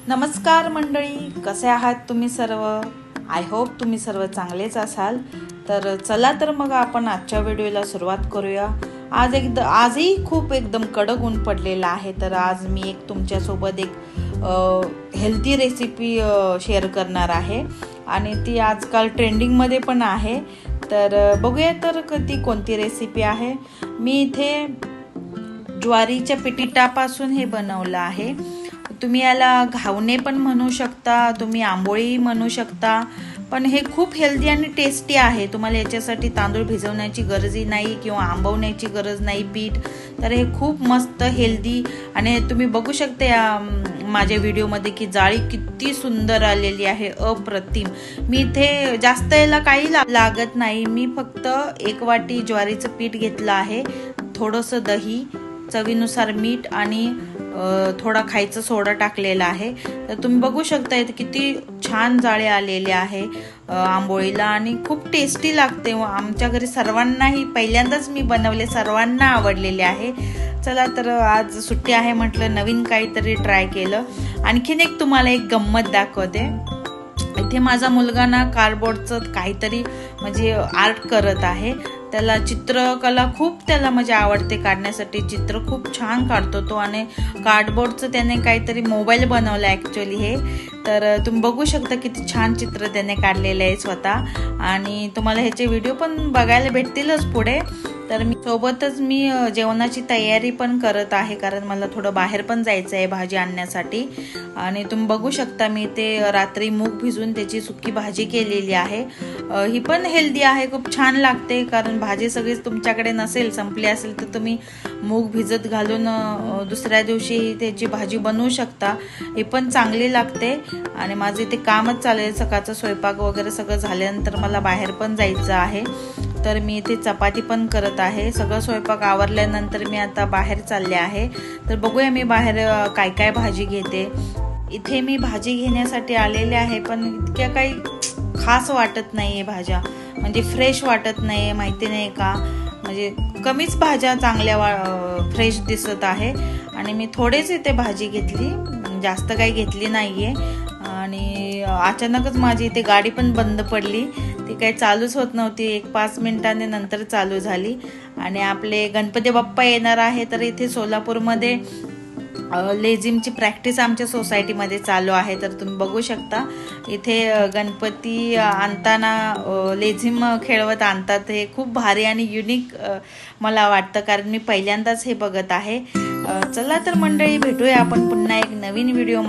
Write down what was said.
नमस्कार मंडळी, कसे आहात तुम्ही सर्व? आय होप तुम्ही सर्व चांगलेच असाल. तर चला तर मग आपण आजच्या व्हिडिओला सुरुवात करूया. आजही खूप एकदम कडक ऊन पडलेला आहे. तर आज मी तुमच्यासोबत एक हेल्दी रेसिपी शेअर करणार आहे आणि ती आजकाल ट्रेंडिंगमध्ये पण आहे. तर बघूया तर ती कोणती रेसिपी आहे. मी इथे ज्वारीच्या पिठापासून हे बनवलं आहे. तुम्ही याला घावणे पण म्हणू शकता, तुम्ही आंबोळी म्हणू शकता, पण हे खूप हेल्दी आणि टेस्टी आहे. तुम्हाला याच्यासाठी तांदूळ भिजवण्याची गरजही नाही किंवा आंबवण्याची गरज नाही पीठ. तर हे खूप मस्त हेल्दी आणि तुम्ही बघू शकता या माझ्या व्हिडिओमध्ये की जाळी किती सुंदर आलेली आहे, अप्रतिम. मी इथे जास्त याला काही लागत नाही. मी फक्त 1 वाटी ज्वारीचं पीठ घेतलं आहे, थोडंसं दही, चवीनुसार मीठ आणि थोडा खायचा सोडा टाकलेला आहे. तर तुम्ही बघू शकता इथे किती छान जाळे आलेले आहे आंबोळीला आणि खूप टेस्टी लागते. आमच्या घरी सर्वांनाही पहिल्यांदाच मी बनवले, सर्वांना आवडलेले आहे. चला तर आज सुट्टी आहे म्हटलं नवीन काहीतरी ट्राय केलं. आणखीन तुम्हाला एक गंमत दाखवते. इथे माझा मुलगा ना कार्डबोर्डचं काहीतरी म्हणजे आर्ट करत आहे. त्याला चित्रकला खूप म्हणजे आवडते काढण्यासाठी. चित्र खूप छान काढतो तो आणि कार्डबोर्डचं त्याने काहीतरी मोबाईल बनवला ॲक्च्युली हे. तर तुम्ही बघू शकता किती छान चित्र त्याने काढलेलं आहे स्वतः आणि तुम्हाला ह्याचे व्हिडिओ पण बघायला भेटतीलच पुढे. तर सोबतच मी जेवणाची तयारी पण करत आहे, कारण मला थोडं बाहेर पण जायचं आहे भाजी आणण्यासाठी. आणि तुम्ही बघू शकता मी ते रात्री मूग भिजून त्याची सुकी भाजी केलेली आहे. ही पण हेल्दी आहे, खूप छान लागते. कारण भाजी सगळीच तुमच्याकडे नसेल, संपली असेल तर तुम्ही मूग भिजत घालून दुसऱ्या दिवशी त्याची भाजी बनवू शकता. ही पण चांगली लागते. आणि माझं इथे कामच चालू आहे, सकाळचा स्वयंपाक वगैरे सगळं झाल्यानंतर मला बाहेर पण जायचं आहे. तर मी इथे चपाती पण करत आहे. सगळं स्वयंपाक आवरल्यानंतर मी आता बाहेर चालले आहे. तर बघूया मी बाहेर काय काय भाजी घेते. इथे मी भाजी घेण्यासाठी आलेले आहे, पण इतक्या काही खास वाटत नाहीये भाज्या, म्हणजे फ्रेश वाटत नाही, माहिती नाही का. म्हणजे कमीच भाज्या चांगल्या फ्रेश दिसत आहे आणि मी थोडेच इथे भाजी घेतली, जास्त काही घेतली नाहीये. आणि अचानकच माझी इथे गाडी पण बंद पडली. ती काही चालूच होत नव्हती. 1-5 मिनिटांनी नंतर चालू झाली. आणि आपले गणपती बाप्पा येणार आहे, तर इथे सोलापूरमध्ये लेझिमची प्रॅक्टिस आमच्या सोसायटीमध्ये चालू आहे. तर तुम्ही बघू शकता इथे गणपती आणताना लेझिम खेळवत आणतात. हे खूप भारी आणि युनिक मला वाटतं, कारण मी पहिल्यांदाच हे बघत आहे. चला तर मंडळी, भेटूया आपण पुन्हा एक नवीन व्हिडिओ.